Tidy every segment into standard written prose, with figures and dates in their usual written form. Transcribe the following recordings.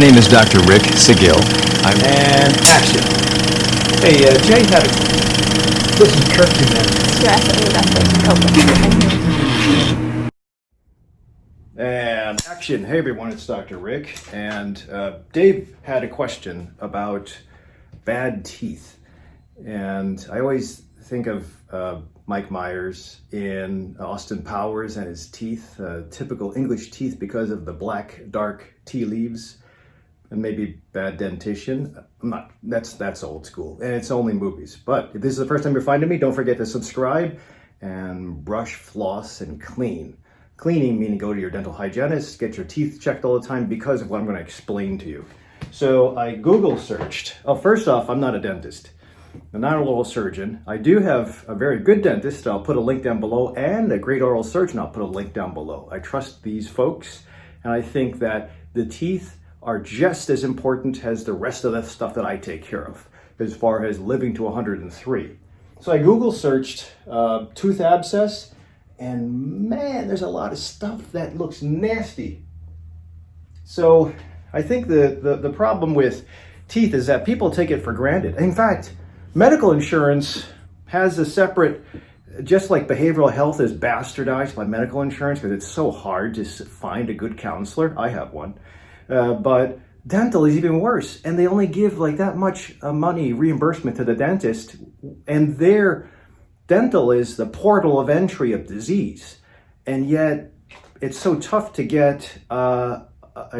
My name is Dr. Rick Sigil. And action. Hey, Jay had a question. This is Kirk And action. Hey everyone, it's Dr. Rick. And Dave had a question about bad teeth. And I always think of Mike Myers in Austin Powers and his teeth, typical English teeth because of the black, dark tea leaves. And maybe bad dentition. That's old school, and it's only movies. But if this is the first time you're finding me, don't forget to subscribe and brush, floss, and clean. Cleaning meaning go to your dental hygienist, get your teeth checked all the time because of what I'm going to explain to you. So I Google searched. Oh, first off, I'm not a dentist. I'm not an oral surgeon. I do have a very good dentist. I'll put a link down below, and a great oral surgeon. I'll put a link down below. I trust these folks, and I think that the teeth are just as important as the rest of the stuff that I take care of as far as living to 103. So I Google searched tooth abscess, and man, there's a lot of stuff that looks nasty. So I think the problem with teeth is that people take it for granted. In fact, medical insurance has a separate, just like behavioral health is bastardized by medical insurance because it's so hard to find a good counselor. I have one. But dental is even worse, and they only give like that much money reimbursement to the dentist, and their dental is the portal of entry of disease. And yet it's so tough to get, I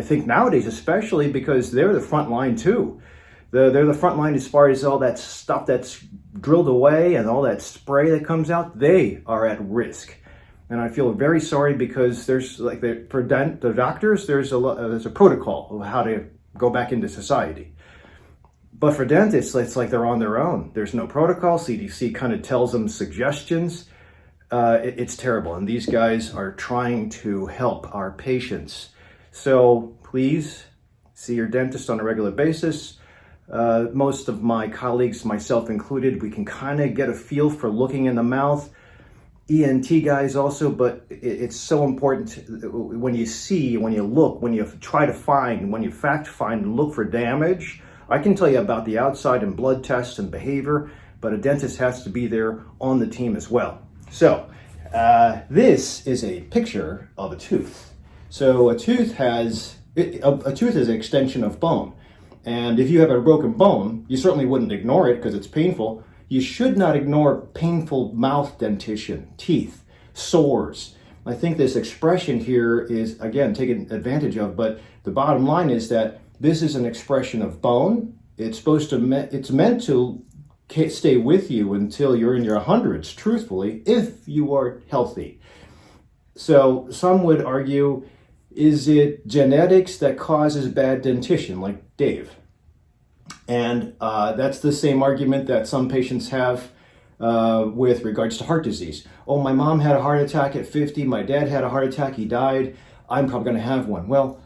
think nowadays especially, because they're the front line too. They're the front line as far as all that stuff that's drilled away and all that spray that comes out. They are at risk. And I feel very sorry because there's like for the doctors, there's a protocol of how to go back into society. But for dentists, it's like they're on their own. There's no protocol. CDC kind of tells them suggestions. It's terrible. And these guys are trying to help our patients. So please see your dentist on a regular basis. Most of my colleagues, myself included, we can kind of get a feel for looking in the mouth. ENT guys also, but it's so important when you see, when you look, when you try to find, when you fact find and look for damage. I can tell you about the outside and blood tests and behavior, but a dentist has to be there on the team as well. So this is a picture of a tooth. So a tooth is an extension of bone. And if you have a broken bone, you certainly wouldn't ignore it because it's painful. You should not ignore painful mouth dentition, teeth, sores. I think this expression here is, again, taken advantage of, but the bottom line is that this is an expression of bone. It's meant to stay with you until you're in your hundreds, truthfully, if you are healthy. So some would argue, is it genetics that causes bad dentition, like Dave? And that's the same argument that some patients have with regards to heart disease. Oh, my mom had a heart attack at 50. My dad had a heart attack. He died. I'm probably going to have one. Well,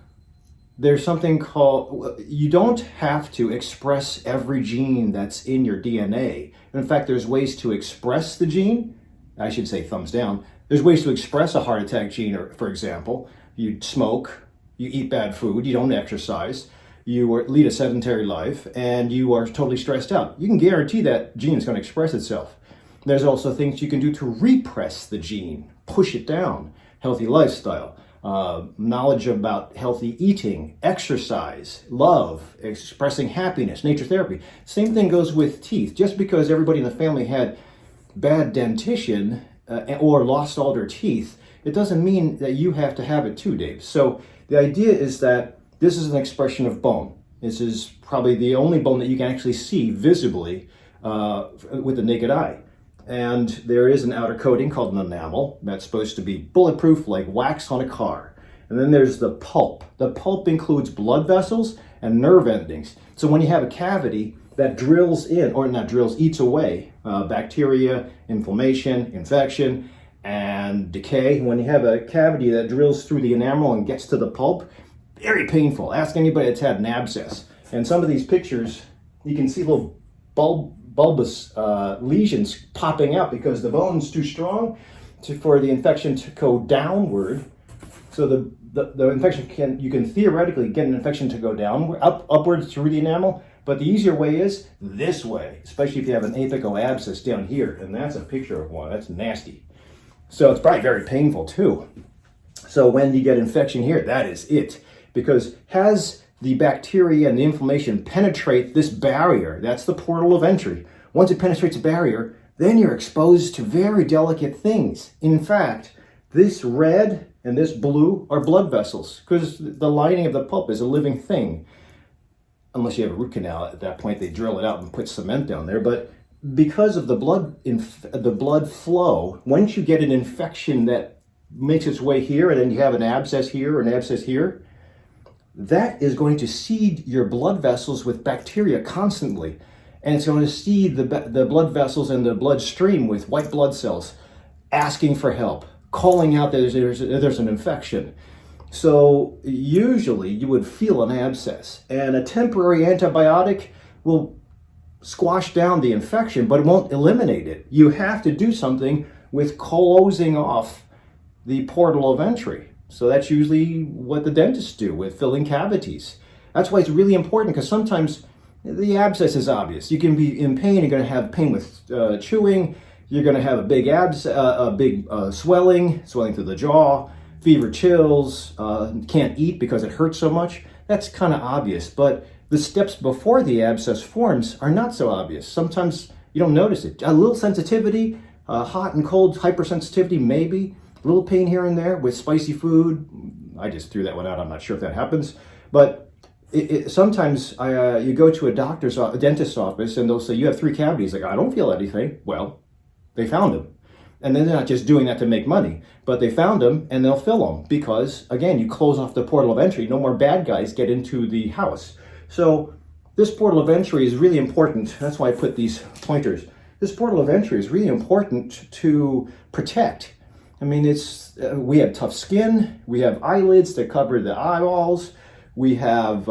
there's something called, you don't have to express every gene that's in your DNA. In fact, there's ways to express the gene. I should say thumbs down. There's ways to express a heart attack gene, for example. You smoke, you eat bad food, you don't exercise, you lead a sedentary life, and you are totally stressed out. You can guarantee that gene is going to express itself. There's also things you can do to repress the gene, push it down. Healthy lifestyle, knowledge about healthy eating, exercise, love, expressing happiness, nature therapy. Same thing goes with teeth. Just because everybody in the family had bad dentition or lost all their teeth, it doesn't mean that you have to have it too, Dave. So the idea is that this is an expression of bone. This is probably the only bone that you can actually see visibly with the naked eye. And there is an outer coating called an enamel that's supposed to be bulletproof like wax on a car. And then there's the pulp. The pulp includes blood vessels and nerve endings. So when you have a cavity that drills in, or not drills, eats away bacteria, inflammation, infection, and decay. When you have a cavity that drills through the enamel and gets to the pulp, very painful. Ask anybody that's had an abscess. And some of these pictures, you can see little bulbous lesions popping out because the bone's too strong for the infection to go downward. So the the infection you can theoretically get an infection to go down, upwards through the enamel, but the easier way is this way, especially if you have an apical abscess down here, and that's a picture of one. That's nasty. So it's probably very painful too. So when you get infection here, that is it. Because as the bacteria and the inflammation penetrate this barrier, that's the portal of entry. Once it penetrates a barrier, then you're exposed to very delicate things. In fact, this red and this blue are blood vessels because the lining of the pulp is a living thing. Unless you have a root canal, at that point they drill it out and put cement down there. But because of the blood flow, once you get an infection that makes its way here, and then you have an abscess here or an abscess here, that is going to seed your blood vessels with bacteria constantly. And it's going to seed the blood vessels and the bloodstream with white blood cells, asking for help, calling out that there's an infection. So usually you would feel an abscess, and a temporary antibiotic will squash down the infection, but it won't eliminate it. You have to do something with closing off the portal of entry. So that's usually what the dentists do with filling cavities. That's why it's really important, because sometimes the abscess is obvious. You can be in pain. You're going to have pain with chewing. You're going to have a big swelling through the jaw, fever, chills, can't eat because it hurts so much. That's kind of obvious. But the steps before the abscess forms are not so obvious. Sometimes you don't notice it. A little sensitivity, hot and cold hypersensitivity, maybe. A little pain here and there with spicy food. I just threw that one out. I'm not sure if that happens. But sometimes you go to a dentist's office, and they'll say, you have 3 cavities. Like, I don't feel anything. Well, they found them. And then they're not just doing that to make money, but they found them and they'll fill them because, again, you close off the portal of entry. No more bad guys get into the house. So this portal of entry is really important. That's why I put these pointers. This portal of entry is really important to protect. I mean, we have tough skin. We have eyelids to cover the eyeballs. We have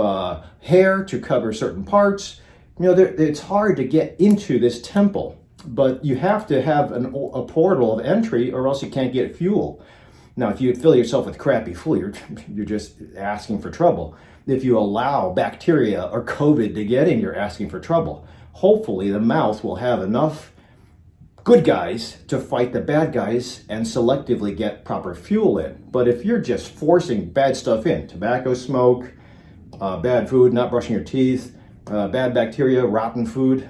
hair to cover certain parts. You know, it's hard to get into this temple. But you have to have a portal of entry, or else you can't get fuel. Now, if you fill yourself with crappy food, you're just asking for trouble. If you allow bacteria or COVID to get in, you're asking for trouble. Hopefully, the mouth will have enough good guys to fight the bad guys and selectively get proper fuel in. But if you're just forcing bad stuff in, tobacco smoke, bad food, not brushing your teeth, bad bacteria, rotten food,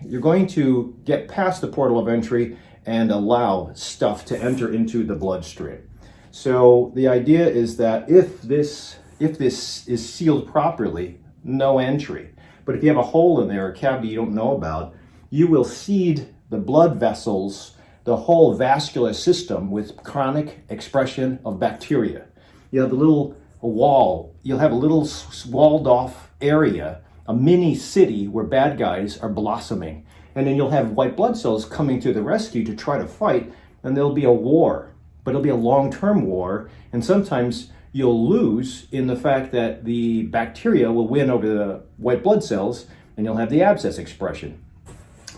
you're going to get past the portal of entry and allow stuff to enter into the bloodstream. So the idea is that if this is sealed properly, no entry. But if you have a hole in there, a cavity you don't know about, you will seed the blood vessels, the whole vascular system, with chronic expression of bacteria. You have the little wall, you'll have a little walled off area, a mini city where bad guys are blossoming. And then you'll have white blood cells coming to the rescue to try to fight, and there'll be a war. But it'll be a long-term war, and sometimes you'll lose in the fact that the bacteria will win over the white blood cells, and you'll have the abscess expression.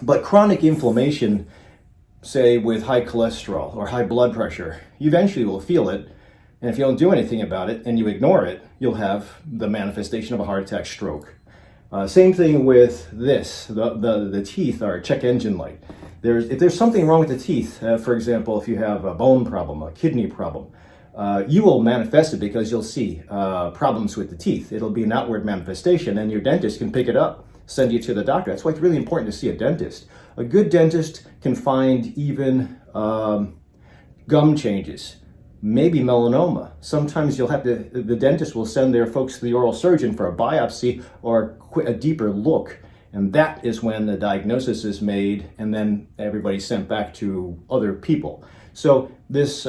But chronic inflammation, say with high cholesterol or high blood pressure, you eventually will feel it, and if you don't do anything about it and you ignore it, you'll have the manifestation of a heart attack, stroke. Same thing with this. The teeth are a check engine light. If there's something wrong with the teeth, for example, if you have a bone problem, a kidney problem, you will manifest it because you'll see problems with the teeth. It'll be an outward manifestation, and your dentist can pick it up, send you to the doctor. That's why it's really important to see a dentist. A good dentist can find even gum changes, maybe melanoma. Sometimes the dentist will send their folks to the oral surgeon for a biopsy or a deeper look. And that is when the diagnosis is made, and then everybody's sent back to other people. So this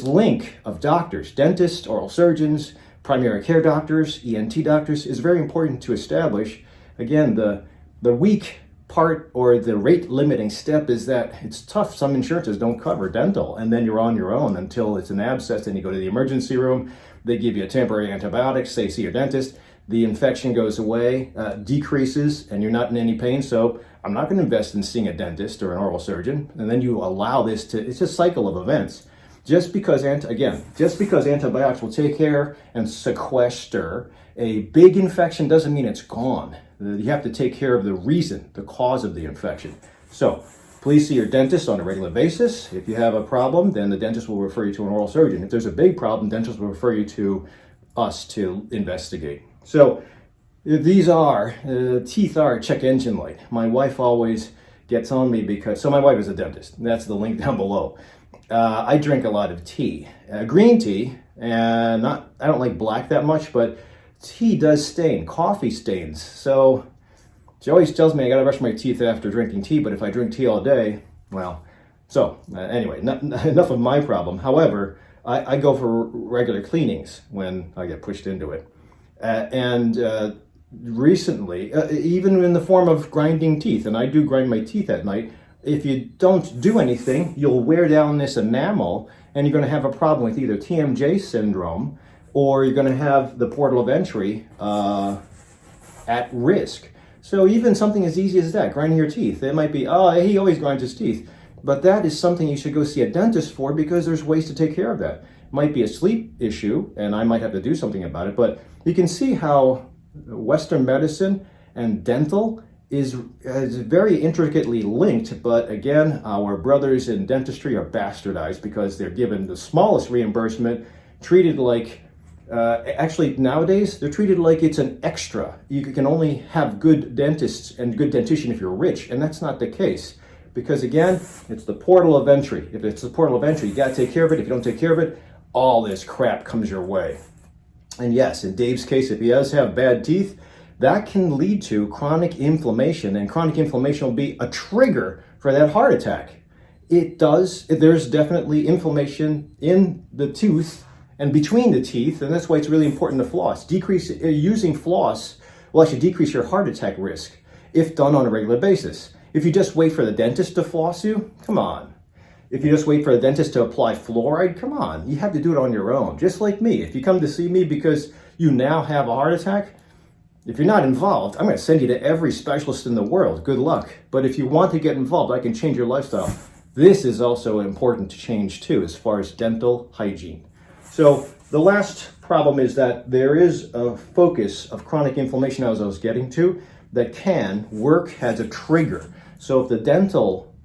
link of doctors, dentists, oral surgeons, primary care doctors, ENT doctors, is very important to establish. Again, the weak part or the rate limiting step is that it's tough. Some insurances don't cover dental, and then you're on your own until it's an abscess, and you go to the emergency room. They give you a temporary antibiotic, say see your dentist. The infection goes away, decreases, and you're not in any pain. So I'm not going to invest in seeing a dentist or an oral surgeon. And then you allow this it's a cycle of events. just because antibiotics will take care and sequester a big infection doesn't mean it's gone. You have to take care of the reason, the cause of the infection. So please see your dentist on a regular basis. If you have a problem, then the dentist will refer you to an oral surgeon. If there's a big problem, dentists will refer you to us to investigate. So these are, teeth are a check engine light. My wife always gets on me because, so my wife is a dentist. That's the link down below. I drink a lot of tea, green tea, and I don't like black that much, but tea does stain, coffee stains. So she always tells me I gotta brush my teeth after drinking tea, but if I drink tea all day, well, anyway, enough of my problem. However, I go for regular cleanings when I get pushed into it. Recently, even in the form of grinding teeth, and I do grind my teeth at night, if you don't do anything, you'll wear down this enamel and you're going to have a problem with either TMJ syndrome or you're going to have the portal of entry at risk. So even something as easy as that, grinding your teeth, it might be, oh, he always grinds his teeth. But that is something you should go see a dentist for because there's ways to take care of that. It might be a sleep issue and I might have to do something about it, but you can see how Western medicine and dental is very intricately linked, but again, our brothers in dentistry are bastardized because they're given the smallest reimbursement, treated like, actually nowadays, they're treated like it's an extra. You can only have good dentists and good dentition if you're rich, and that's not the case. Because again, it's the portal of entry. If it's the portal of entry, you gotta take care of it. If you don't take care of it, all this crap comes your way. And yes, in Dave's case, if he does have bad teeth, that can lead to chronic inflammation, and chronic inflammation will be a trigger for that heart attack. It does, there's definitely inflammation in the tooth and between the teeth, and that's why it's really important to floss. Using floss will actually decrease your heart attack risk if done on a regular basis. If you just wait for the dentist to floss you, come on. If you just wait for the dentist to apply fluoride, come on. You have to do it on your own, just like me. If you come to see me because you now have a heart attack, if you're not involved, I'm going to send you to every specialist in the world. Good luck. But if you want to get involved, I can change your lifestyle. This is also important to change too, as far as dental hygiene. So the last problem is that there is a focus of chronic inflammation, as I was getting to, that can work as a trigger. So if the dental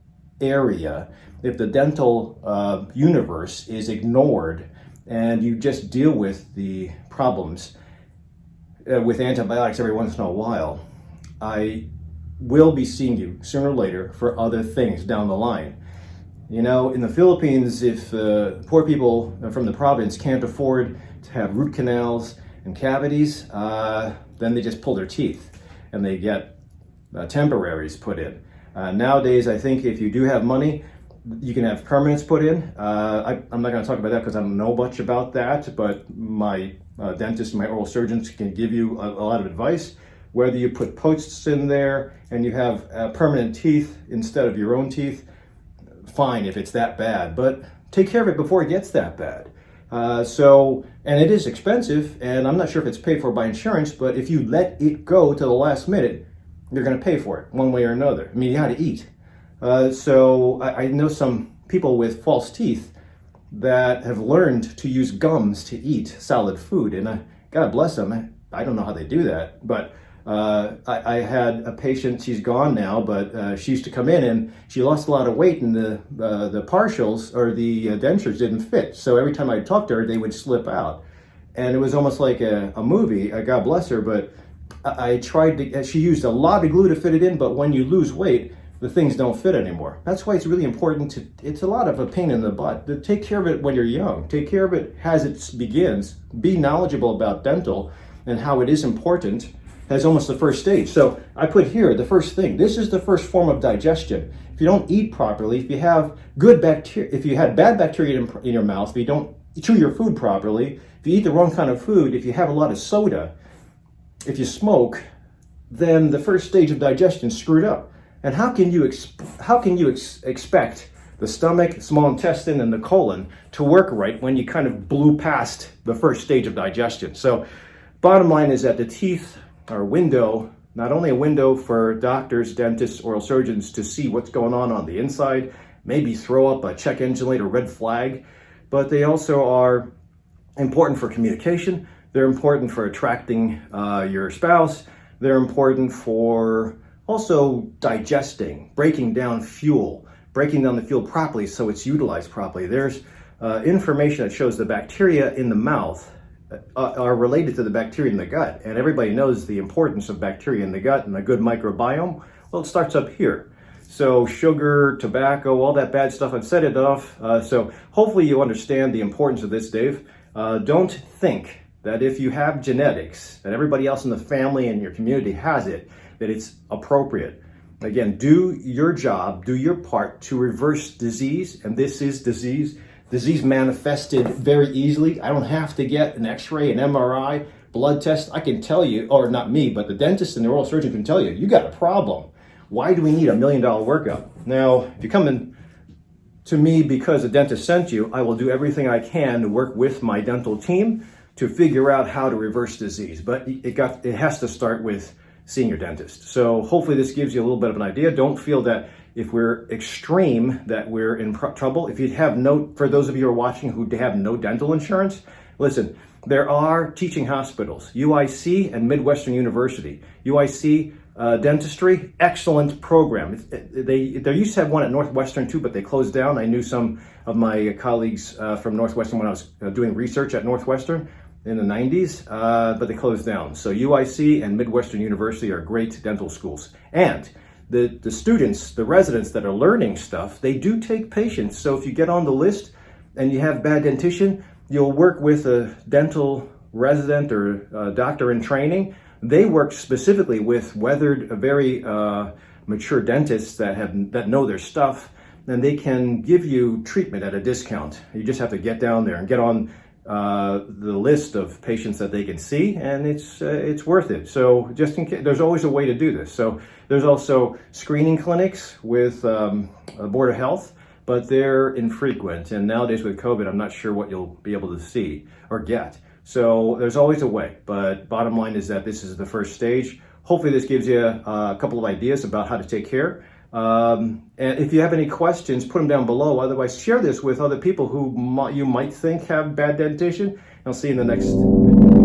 area, if the dental universe is ignored and you just deal with the problems with antibiotics every once in a while, I will be seeing you sooner or later for other things down the line. You know, in the Philippines, if poor people from the province can't afford to have root canals and cavities, then they just pull their teeth and they get temporaries put in. Nowadays, I think if you do have money, you can have permanents put in. I'm not going to talk about that because I don't know much about that, but my dentist and my oral surgeons can give you a lot of advice. Whether you put posts in there and you have permanent teeth instead of your own teeth, fine if it's that bad, but take care of it before it gets that bad. And it is expensive, and I'm not sure if it's paid for by insurance, but if you let it go to the last minute, you're going to pay for it one way or another. I mean, you got to eat. I know some people with false teeth that have learned to use gums to eat solid food, and God bless them. I don't know how they do that, but I had a patient, she's gone now, but she used to come in and she lost a lot of weight and the partials or the dentures didn't fit. So every time I talked to her, they would slip out. And it was almost like a movie, God bless her, but I tried to, she used a lot of glue to fit it in, but when you lose weight, the things don't fit anymore. That's why it's really important it's a lot of a pain in the butt. To take care of it when you're young. Take care of it as it begins. Be knowledgeable about dental and how it is important as almost the first stage. So I put here the first thing. This is the first form of digestion. If you don't eat properly, if you have good bacteria, if you had bad bacteria in your mouth, if you don't chew your food properly, if you eat the wrong kind of food, if you have a lot of soda, if you smoke, then the first stage of digestion is screwed up. And how can you expect the stomach, small intestine, and the colon to work right when you kind of blew past the first stage of digestion? So bottom line is that the teeth are a window, not only a window for doctors, dentists, oral surgeons to see what's going on the inside, maybe throw up a check engine light or red flag but they also are important for communication. They're important for attracting your spouse. They're important for also digesting, breaking down the fuel properly so it's utilized properly. There's information that shows the bacteria in the mouth are related to the bacteria in the gut. And everybody knows the importance of bacteria in the gut and a good microbiome. Well, it starts up here. So sugar, tobacco, all that bad stuff, I've said it enough. So hopefully you understand the importance of this, Dave. Don't think that if you have genetics, that everybody else in the family and your community has it, that it's appropriate. Again, do your job, do your part to reverse disease, and this is disease. Disease manifested very easily. I don't have to get an x-ray, an MRI, blood test. I can tell you, or not me, but the dentist and the oral surgeon can tell you, you got a problem. Why do we need $1 million workup? Now, if you come in to me because a dentist sent you, I will do everything I can to work with my dental team to figure out how to reverse disease. But it has to start with seeing your dentist. So hopefully this gives you a little bit of an idea. Don't feel that if we're extreme that we're in trouble. If you have for those of you who are watching who have no dental insurance, listen, there are teaching hospitals, UIC and Midwestern University. UIC dentistry, excellent program. They used to have one at Northwestern too, but they closed down. I knew some of my colleagues from Northwestern when I was doing research at Northwestern in the 90s, but they closed down. So UIC and Midwestern University are great dental schools. And the students, the residents that are learning stuff, they do take patients. So if you get on the list and you have bad dentition, you'll work with a dental resident or a doctor in training. They work specifically with weathered, very mature dentists that know their stuff, and they can give you treatment at a discount. You just have to get down there and get on the list of patients that they can see, and it's worth it. So just in case, there's always a way to do this. So there's also screening clinics with Board of Health, but they're infrequent. And nowadays with COVID, I'm not sure what you'll be able to see or get. So there's always a way, but bottom line is that this is the first stage. Hopefully this gives you a couple of ideas about how to take care. And if you have any questions, put them down below. Otherwise, share this with other people who you might think have bad dentition. I'll see you in the next video.